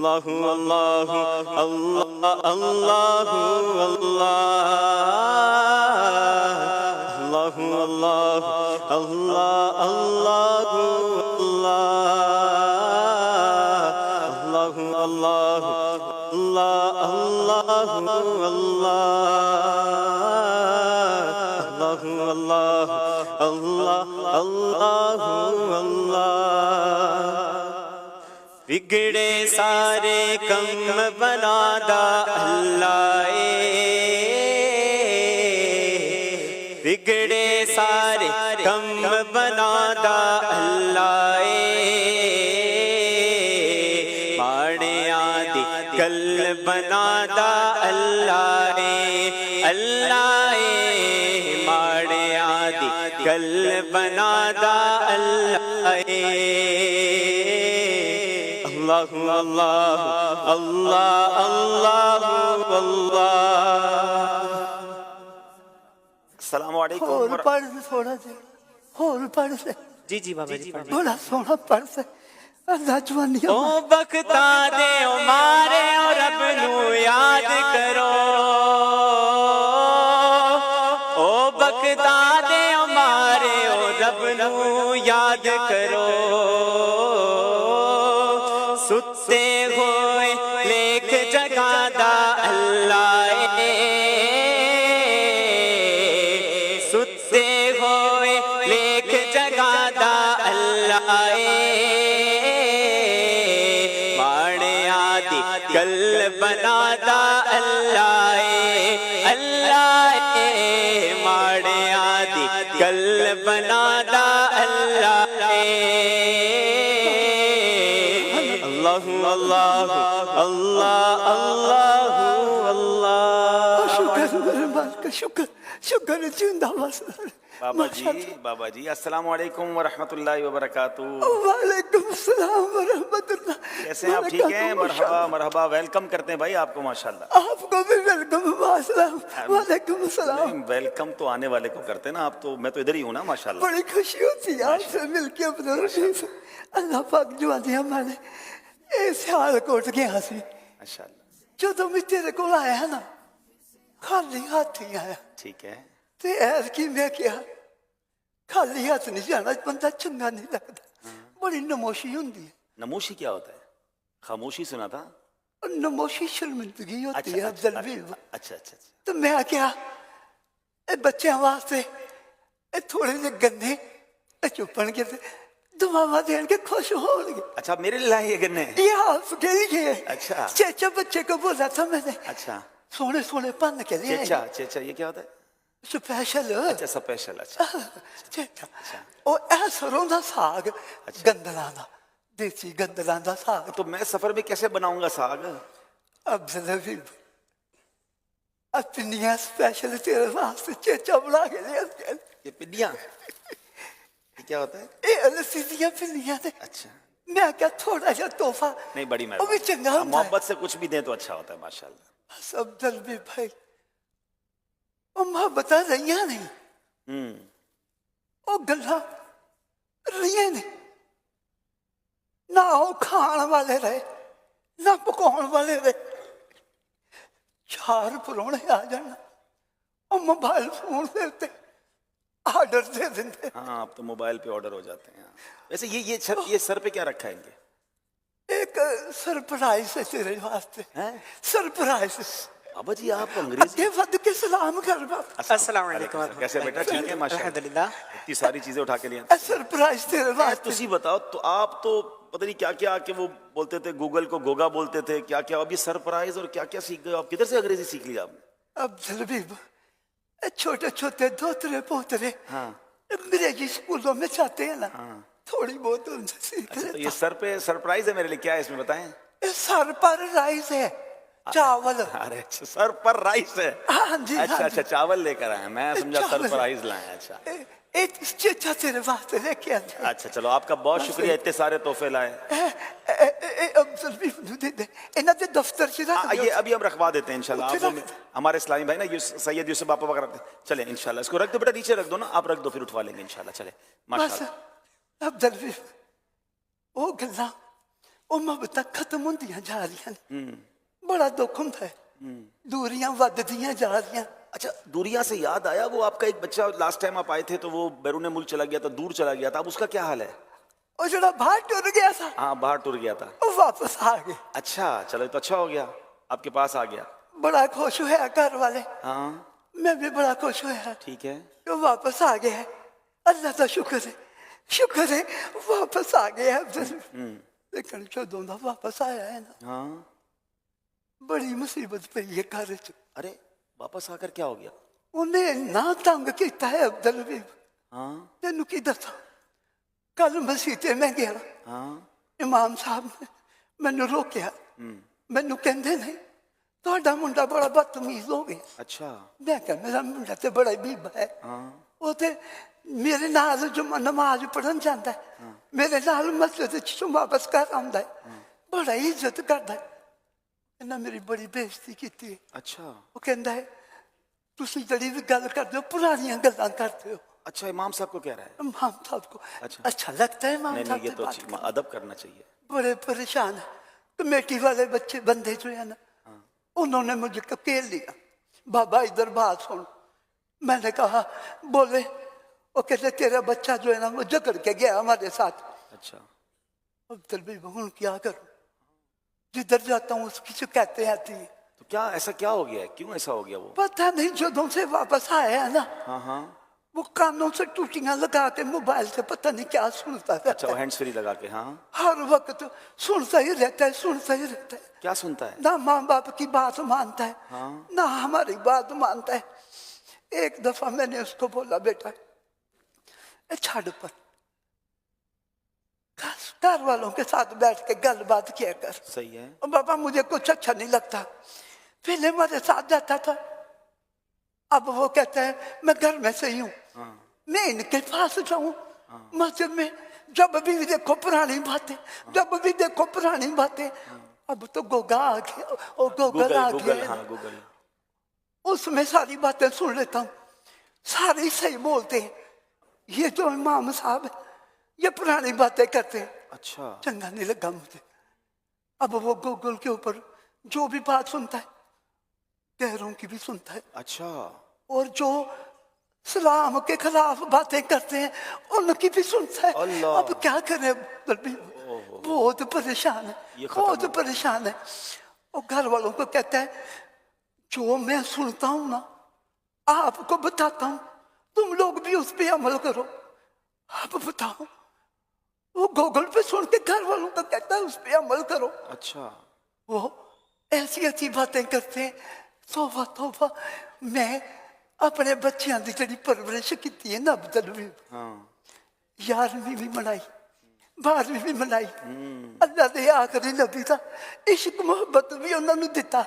अल्लाहु अल्लाहु अल्लाह अल्लाहु अल्लाह अल्लाहु अल्लाह अल्लाह अल्लाहु अल्लाह अल्लाहु अल्लाह अल्लाहु अल्लाह अल्लाह अल्लाहु अल्लाह। बिगड़े सारे कम बनादा अल्लाह, बिगड़े सारे कम बनादा अल्लाह, माड़े आदि कल बनादा अल्लाह अल्लाह, माड़े आदि कल बनादा अल्लाह। अल्लाहु अल्लाह अल्लाह अल्लाह अल्लाह। अस्सलाम वालेकुम। और पढ़ थोड़ा सा, और पढ़ से। जी जी बाबा जी बड़ा सोना पढ़ से। अल्लाह जवानी ओ बख्ता दे ओ मारे और रब नू याद करो, ओ बख्ता दे ओ मारे और रब नू याद करो। सुते होए लेख जगादा अल्लाह, सुते होए लेख जगादा अल्लाह, माड़े आदि कल बनादा अल्लाह अल्लाह, माड़े आदि कल बनादा अल्लाह। अल्लाहु अल्लाहु अल्लाह अल्लाहु अल्लाह। शुक्र मेरे मालिक का शुक्र, शुक्र जिंदाबाद। बाबा जी अस्सलाम वालेकुम व रहमतुल्लाहि व बरकातुहू। वालेकुम सलाम व रहमतुल्लाह। कैसे हैं आप? ठीक हैं? मरहबा मरहबा, वेलकम करते हैं भाई आपको माशाल्लाह। आपको भी वेलकम माशाल्लाह। वालेकुम सलाम। वेलकम तो आने वाले को करते हैं ना, आप तो, मैं तो इधर ही हूँ ना माशाल्लाह। बड़ी खुशी होती है आपसे मिलके। अपना अल्लाह पाक जवानी हमारे सियालकोट गया सी, माशाल्लाह। जो तो मैं तेरे को आया ना, खाली हाथ ही आया। ठीक है। ते ऐसी मैं क्या खाली हाथ नहीं जाना, बंदा चंगा नहीं लगता। बड़ी नमोशी होती है। नमोशी क्या होता है? खामोशी सुना था। और नमोशी शर्मिंदगी होती है अफजल भी। अच्छा अच्छा अच्छा। तो मैं क्या बच्चों वास्ते थोड़े से गन्ने चुपन के दुआवा देन के खुश होंगे। अच्छा मेरे लिए लाए ये गन्ने? ये आपके लिए। अच्छा। चेचा बच्चे को बोला था मैंने। अच्छा। सोने सोने पन के लिए। चेचा चेचा ये क्या होता है? स्पेशल। अच्छा स्पेशल। अच्छा चेचा और सरों का साग गंदला दा, देसी गंदला दा साग। तो मैं सफर में कैसे बनाऊंगा साग? अफजल हबीब पिंडियां स्पेशल तेरे वास्ते चेचा बना के ले। ये पिंडियां ये क्या होता है? ये लस्सी दियां पिंडियां ने। अच्छा। मैं क्या थोड़ा सा तोहफा। नहीं बड़ी वो भी चंगा मेहरबानी, होता है। मोहब्बत से कुछ भी दें तो अच्छा होता है माशाल्लाह। अफजल भी भाई वो मोहब्बत रही नहीं, वो गल्ला रही नहीं ना। वो खाण वाले रहे ना पकाने वाले रहे। चार परौने आ जाना, वो मोबाइल फोन से ऑर्डर दे देंगे। हाँ अब तो मोबाइल पे ऑर्डर हो जाते हैं। वैसे ये सर पे क्या रखा है इनके? एक सरप्राइज है तेरे वास्ते। सरप्राइज। बाबा जी आप अंग्रेजी के वद के सलाम कर। अस्सलाम वालेकुम। कैसे बेटा? ठीक है माशाल्लाह। अल्हम्दुलिल्लाह। इतनी सारी चीजें उठा के लिए सरप्राइज तेरे वास्ते। तुसी बताओ तो, आप तो पता नहीं क्या क्या आके वो बोलते थे, गूगल को गोगा बोलते थे, क्या क्या। अभी सरप्राइज और क्या क्या सीख गए आप? किधर से अंग्रेजी सीख लिया आपने? अफजल हबीब छोटे छोटे दोतरे पोतरे अंग्रेजी स्कूलों में जाते हैं ना, थोड़ी बहुत उनसे सीख अच्छा, तो लेता। ये सर पे सरप्राइज है मेरे लिए, क्या है इसमें बताएं? ये सर पर राइस है, चावल। अरे अच्छा सर पर राइस है। हाँ जी। अच्छा हाँ अच्छा जी। चावल लेकर आए, मैं समझा सर पर राइस लाए। अच्छा एक चेचा तेरे वास्ते लेके आते। अच्छा चलो आपका बहुत शुक्रिया, इतने सारे तोहफे लाए। अफजल भी दे दे इन्हां दे दफ्तर से रख ये अभी हम रखवा देते हैं इंशाल्लाह। आप हमारे इस्लामी भाई ना सैयद यूसुफ बापा वगैरह चले इंशाल्लाह। इसको रख दो बेटा, नीचे रख दो ना, आप रख दो फिर उठवा लेंगे इंशाल्लाह। चले माशाल्लाह। अफजल भी वो गल्ला ਉਹ ਮੁਹੱਬਤਾਂ ਖਤਮ ਹੁੰਦੀਆਂ ਜਾ ਰਹੀਆਂ ਨੇ ਬੜਾ ਦੁੱਖ ਹੁੰਦਾ ਹੈ दूरियां ਵੱਧਦੀਆਂ जा रही। अच्छा, दूरिया से याद आया, वो आपका एक बच्चा लास्ट टाइम आप आए थे तो वो बैरून मुल्क चला गया था, दूर चला गया था, अब उसका क्या हाल है? ਉਹ ਜਿਹੜਾ ਬਾਹਰ ਟੁਰ ਗਿਆ था हाँ, बाहर टूर गया था। ਉਹ ਵਾਪਸ ਆ ਗਏ। अच्छा, चलो ये तो अच्छा हो गया, आपके पास आ गया। बड़ा खुश होया घर वाले, हाँ मैं भी बड़ा खुश होया ठीक है। कि वो वापस आ गया है। अल्लाह का शुक्र है, शुक्र है वापस आ गया है। लेकिन जदों दा वापस आया है ना, हाँ, बड़ी मुसीबत पई है घर च। अरे वापस आकर क्या हो गया? उन्हें ना तंग किया है अब्दुल हबीब, हाँ तेनू की दसा। कल मसीह ते मैं गया, हाँ इमाम साहब ने मैनू रोकिया, मैनू कहंदे ने तुहाडा मुंडा बड़ा बदतमीज हो गया। अच्छा, मैं क्या मेरा मुंडा तो बड़ा बीबा है, वो तो मेरे नाल जो नमाज पढ़न जाता है, मेरे नाल मस्जिद च वापस घर आंदा है, बड़ा इज्जत करता है। इन्हें मेरी बड़ी बेइज्जती की थी। अच्छा, वो कहता है तुसी जड़ी भी गल करते हो पुरानियां गल्लां करते हो। अच्छा, इमाम साहब को कह रहा है? इमाम साहब को अच्छा। अच्छा लगता है इमाम नहीं साहब नहीं, ये से तो बात करना। अदब करना चाहिए। बड़े परेशान है। कमेटी वाले बच्चे बंदे जो है ना, उन्होंने मुझे ककेल लिया, बाबा इधर बात सुन। मैंने कहा बोले, वो कहते तेरा बच्चा जो है ना वो झगड़ के गया हमारे साथ। अच्छा, अब्दुल भाई हूँ क्या करूं, जिधर जाता हूँ उसकी शिकायतें आती है। तो क्या ऐसा क्या हो गया है, क्यों ऐसा हो गया वो? पता नहीं, जदों से वापस आया है ना, हाँ हाँ, वो कानों से टूटियां लगा के मोबाइल से पता नहीं क्या सुनता अच्छा, रहता वो है। हैंड्स फ्री लगा के? हाँ, हर वक्त सुनता ही रहता है, सुनता ही रहता है। क्या सुनता है? ना माँ बाप की बात मानता है, हाँ। ना हमारी बात मानता है। एक दफा मैंने उसको बोला बेटा ए छाड़ पर, घर वालों के साथ बैठ के गल बात किया कर। सही है। और बाबा मुझे कुछ अच्छा नहीं लगता, पहले मेरे साथ जाता था, अब वो कहता है मैं घर में सही हूँ, मैं इनके पास जाऊं मस्जिद में, जब भी देखो पुरानी बातें, जब भी देखो पुरानी बातें। अब तो गोगा आ गया, और गूगल आ गूगल, गया, हाँ गूगल, उसमें सारी बातें सुन लेता हूँ, सारे सही बोलते हैं। ये जो इमाम साहब है ये पुरानी बातें करते हैं, अच्छा, चंगा नहीं लगा मुझे। अब वो गूगल के ऊपर जो भी बात सुनता है गैरों की भी सुनता है, अच्छा, और जो सलाम के खिलाफ बातें करते हैं उनकी भी सुनता है। अल्लाह। अब क्या करें बहुत परेशान है, ये बहुत परेशान है। और घर वालों को कहता है जो मैं सुनता हूं ना आपको बताता हूं, तुम लोग भी उस पर अमल करो। आप बताओ, वो गूगल पे सुन के घर वालों को कहता है उस पर अमल करो। अच्छा, वो ऐसी ऐसी बातें करते हैं, तौबा तौबा। मैं अपने बच्चों की जी परवरिश की है ना अब्दुल भी, हाँ 11वीं भी मनाई, 12वीं भी मनाई, अल्लाह के आखिरी नबी का इश्क मुहब्बत भी उन्होंने दिता।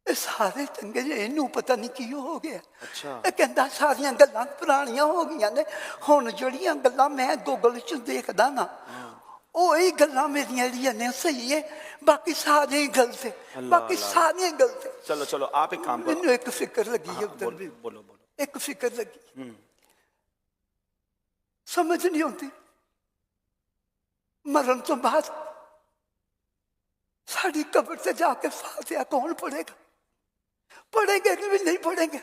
ये सारे चंगे जे इनू पता नहीं की हो गया। अच्छा, ये कहता सारिया गल्लां पुरानियां हो गई ने, हुण जड़ियां गल्लां मैं गूगल च देखदा ना वही गल्लां मेरियां जेहड़ियां ने सही है, बाकी सारे ही गलत है, बाकी सारे गलत है। चलो चलो, आप एक काम करो। मैनू एक फिक्र लगी है अब्दुल भी, बोलो बोलो। एक फिक्र लगी, समझ नहीं आती मरण तो बाद साड़ी कब्र से जाके फातिहा कौन पढ़ेगा, पढ़ेंगे कि भी नहीं पढ़ेंगे।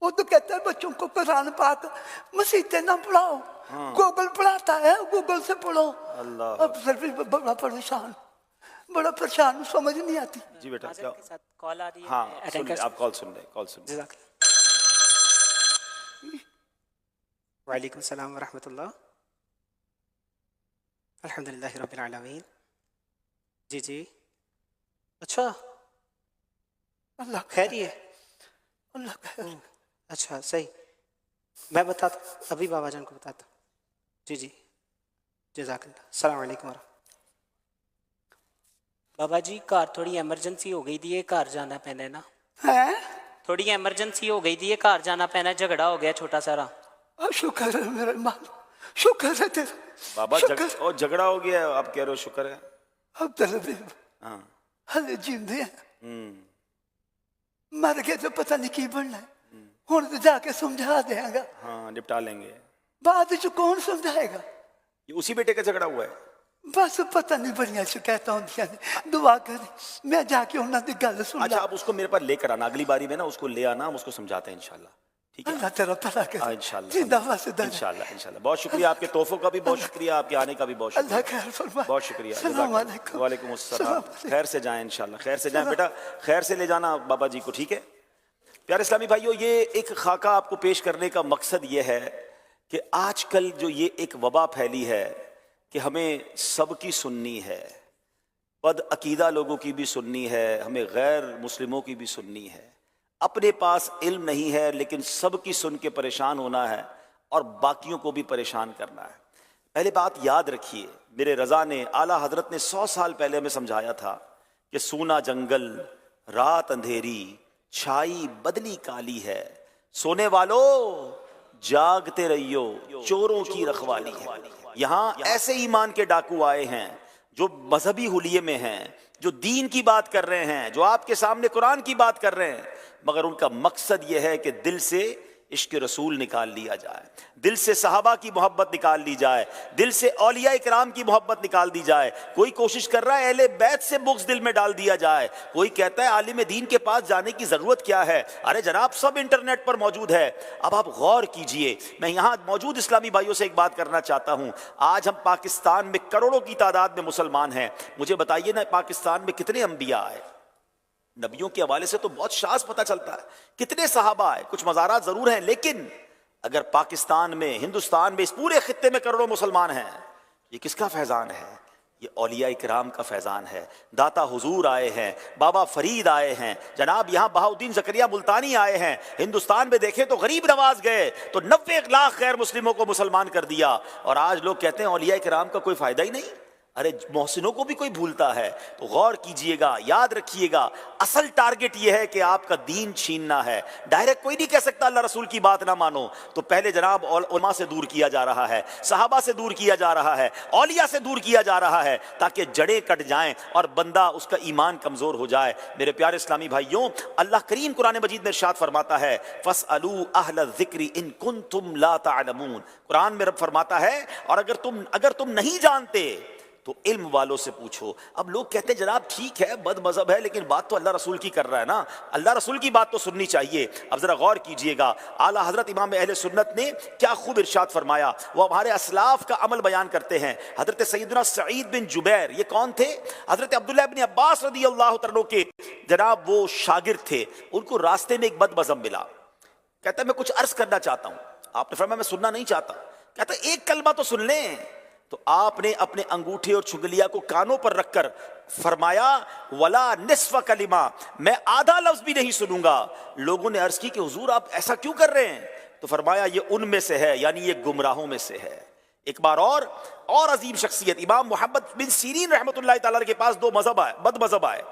वो तो कहता है बच्चों को कुरान पाक मसीते ना पढ़ाओ, गूगल पढ़ाता है, गूगल से पढ़ो। अल्लाह। अब सर भी बड़ा परेशान, बड़ा परेशान, समझ नहीं आती। जी बेटा, क्या? के साथ कॉल आ रही है, हाँ मैं सुन attend ले, कर आप कॉल सुन ले, कॉल सुन ले। वालेकुम सलाम वरहमतुल्लाह। अल्हम्दुलिल्लाह रब्बिल आलमीन। जी जी, अच्छा अल्लाह खैर ही है। अल्लाह खैर। अच्छा सही, मैं बताता अभी बाबा जान को बताता। जी जी, जज़ाकल्लाह। अस्सलाम वालेकुम वरहमतुल्लाह। बाबा जी घर थोड़ी एमरजेंसी हो गई थी, घर जाना पैना है ना, है थोड़ी एमरजेंसी हो गई थी, घर जाना पैना, झगड़ा हो गया छोटा सारा। शुक्र है मेरे माल, शुक्र है तेरा बाबा शुक्र। और झगड़ा हो गया है, आप कह रहे हो शुक्र है? अब्दुल भी हाँ, हले जींदे हैं, मर गए तो पता नहीं की बनना है। हुण तो जाके समझा देगा, हाँ निपटा लेंगे। बाद च कौन समझाएगा। ये उसी बेटे का झगड़ा हुआ है? बस पता नहीं बड़िया शिकायत होंदियां ने दुआ करें मैं जाके उन्होंने दी गल सुन अच्छा ला आप उसको मेरे पास लेकर आना, अगली बारी में ना उसको ले आना, हम उसको समझाते हैं इंशाल्लाह। ठीक है अल्लाह तेरा भला करे इंशाल्लाह जिंदा वासिदा इंशाल्लाह इंशाल्लाह। बहुत शुक्रिया आपके तोहफों का भी बहुत शुक्रिया, आपके आने का भी बहुत अल्लाह शुक्रिया, खैर फरमाए बहुत शुक्रिया। सलाम अलैकुम वालेकुम अस्सलाम। सलाम अलैकुम। खैर से जाएं इंशाल्लाह, खैर से जाएं बेटा, खैर से ले जाना बाबा जी को। ठीक है प्यारे इस्लामी भाइयों, ये एक खाका आपको पेश करने का मकसद ये है कि आजकल जो ये एक वबा फैली है कि हमें सबकी सुननी है, बद अकीदा लोगों की भी सुननी है, हमें गैर मुस्लिमों की भी सुननी है, अपने पास इल्म नहीं है लेकिन सबकी सुन के परेशान होना है और बाकियों को भी परेशान करना है। पहले बात याद रखिए, मेरे रज़ा ने, आला हजरत ने 100 साल पहले हमें समझाया था कि सूना जंगल, रात अंधेरी, छाई बदली काली है, सोने वालों जागते रहियो, चोरों की रखवाली है। यहाँ ऐसे ईमान के डाकू आए हैं जो मजहबी हुलिये में हैं, जो दीन की बात कर रहे हैं, जो आपके सामने कुरान की बात कर रहे हैं, मगर उनका मकसद यह है कि दिल से इश्क रसूल निकाल लिया जाए, दिल से सहाबा की मोहब्बत निकाल ली जाए, दिल से औलिया इकराम की मोहब्बत निकाल दी जाए। कोई कोशिश कर रहा है अहले बैत से बुग़्ज़ दिल में डाल दिया जाए, कोई कहता है आलिम दीन के पास जाने की ज़रूरत क्या है, अरे जनाब सब इंटरनेट पर मौजूद है। अब आप गौर कीजिए, मैं यहाँ मौजूद इस्लामी भाइयों से एक बात करना चाहता हूँ। आज हम पाकिस्तान में करोड़ों की तादाद में मुसलमान हैं, मुझे बताइए ना पाकिस्तान में कितने अंबिया आए? नबियों के हवाले से तो बहुत शाज़ पता चलता है, कितने सहाबा है, कुछ मज़ारात ज़रूर हैं, लेकिन अगर पाकिस्तान में, हिंदुस्तान में, इस पूरे खित्ते में करोड़ों मुसलमान हैं, ये किसका फैज़ान है? ये औलिया इकराम का फैज़ान है। दाता हुजूर आए हैं, बाबा फरीद आए हैं, जनाब यहाँ बहाउद्दीन ज़करिया मुल्तानी आए हैं। हिंदुस्तान में देखें तो गरीब नवाज गए तो 90 लाख गैर मुस्लिमों को मुसलमान कर दिया, और आज लोग कहते हैं औलिया इकराम का कोई फ़ायदा ही नहीं। अरे मोहसिनों को भी कोई भूलता है, तो गौर कीजिएगा, याद रखिएगा, असल टारगेट यह है कि आपका दीन छीनना है। डायरेक्ट कोई नहीं कह सकता अल्लाह रसूल की बात ना मानो, तो पहले जनाब उलमा से दूर किया जा रहा है, सहाबा से दूर किया जा रहा है, औलिया से दूर किया जा रहा है, ताकि जड़ें कट जाएं और बंदा, उसका ईमान कमजोर हो जाए। मेरे प्यारे इस्लामी भाइयों, अल्लाह करीम कुरान मजीद में इरशाद फरमाता है, फसअलू अहल ज़िक्री इन कुंतुम ला तालमून। कुरान में रब फरमाता है, और अगर तुम नहीं जानते तो इल्म वालों से पूछो। अब लोग कहते हैं जनाब ठीक है बद मजहब है, लेकिन बात तो अल्लाह रसूल की कर रहा है ना, अल्लाह रसूल की बात तो सुननी चाहिए। अब जरा गौर कीजिएगा, आला हजरत इमाम अहले सुन्नत ने क्या खूब इरशाद फरमाया। वो हमारे असलाफ का अमल बयान करते हैं। हजरत सैयदना सईद बिन जुबैर, ये कौन थे? हजरत अब्दुल्लाह इब्न अब्बास रदी अल्लाह तआला के जनाब वो शागिर्द थे। उनको रास्ते में एक बद मजहब मिला, कहता मैं कुछ अर्ज करना चाहता हूँ। आपने फरमाया मैं सुनना नहीं चाहता। कहता एक कलमा तो सुन लें। तो आपने अपने अंगूठे और चुगलिया को कानों पर रखकर फरमाया, वला निस्फ कलिमा, मैं आधा लफ्ज भी नहीं सुनूंगा। लोगों ने अर्ज की कि हुजूर आप ऐसा क्यों कर रहे हैं? तो फरमाया ये उनमें से है, यानी ये गुमराहों में से है। एक बार और अजीम शख्सियत इमाम मोहम्मद बिन सीरीन रहमतुल्लाह तआला के पास दो बद मजहब आए।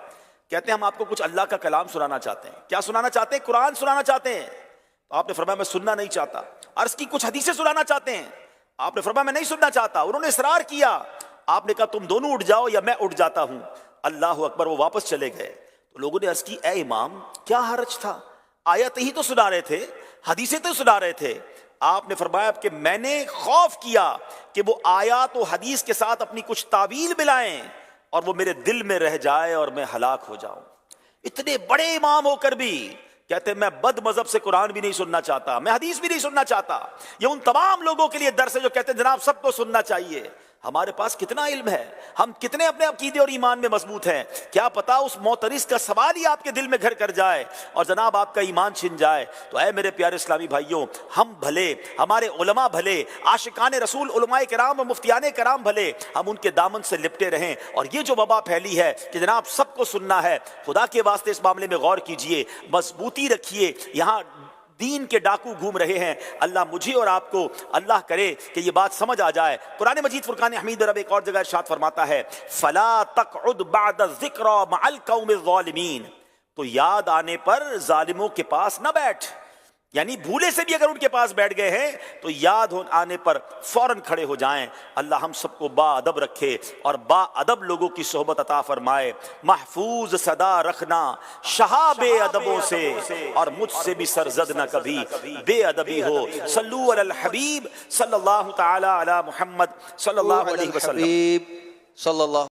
कहते हैं हम आपको कुछ अल्लाह का कलाम सुनाना चाहते हैं। क्या सुनाना चाहते हैं? कुरान सुनाना चाहते हैं। तो आपने फरमाया मैं सुनना नहीं चाहता। अर्ज की कुछ हदीसें सुनाना चाहते हैं। आपने फरमाया मैं नहीं सुनना चाहता। उन्होंने इसरार किया। आपने कहा तुम दोनों उठ जाओ या मैं उठ जाता हूं। अल्लाह अकबर, वो वापस चले गए। तो लोगों ने अर्ज की ए इमाम क्या हरज था, आयत ही तो सुना रहे थे, हदीसें तो सुना रहे थे। आपने फरमाया कि मैंने खौफ किया कि वो आयत और हदीस के साथ अपनी कुछ तावील मिलाएं और वो मेरे दिल में रह जाए और मैं हलाक हो जाऊं। इतने बड़े इमाम होकर भी कहते हैं मैं बद मजहब से कुरान भी नहीं सुनना चाहता, मैं हदीस भी नहीं सुनना चाहता। ये उन तमाम लोगों के लिए दर्स है जो कहते हैं जनाब सबको सुनना चाहिए। हमारे पास कितना इल्म है, हम कितने अपने अकीदे और ईमान में मजबूत हैं। क्या पता उस मोतरिस का सवाल ही आपके दिल में घर कर जाए और जनाब आपका ईमान छिन जाए। तो ऐ मेरे प्यारे इस्लामी भाइयों, हम भले, हमारे उलमा भले, आशिकान रसूल उलमाए किराम और मुफ्तियाने किराम भले, हम उनके दामन से लिपटे रहें। और ये जो वबा फैली है कि जनाब सबको सुनना है, खुदा के वास्ते इस मामले में गौर कीजिए, मजबूती रखिए। यहाँ दीन के डाकू घूम रहे हैं। अल्लाह मुझे और आपको, अल्लाह करे कि ये बात समझ आ जाए। कुरान मजीद फुरकान हमीद रब एक और जगह इरशाद फरमाता है, फला तक़उद बअद ज़िक्रा मअल क़ौमिज़ ज़ालिमीन, तो याद आने पर जालिमों के पास न बैठ। यानी भूले से भी अगर उनके पास बैठ गए हैं तो याद आने पर फौरन खड़े हो जाएं। अल्लाह हम सबको बाअदब रखे और बाअदब लोगों की सोहबत अता फरमाए। महफूज सदा रखना शहाबे अदबों से और मुझसे भी सरजद न कभी बेअदबी हो। सल्लू अलल हबीब सल्लल्लाहु तआला अला मुहम्मद सल्लल्लाहु अलैहि वसल्लम। सल्लल्लाहु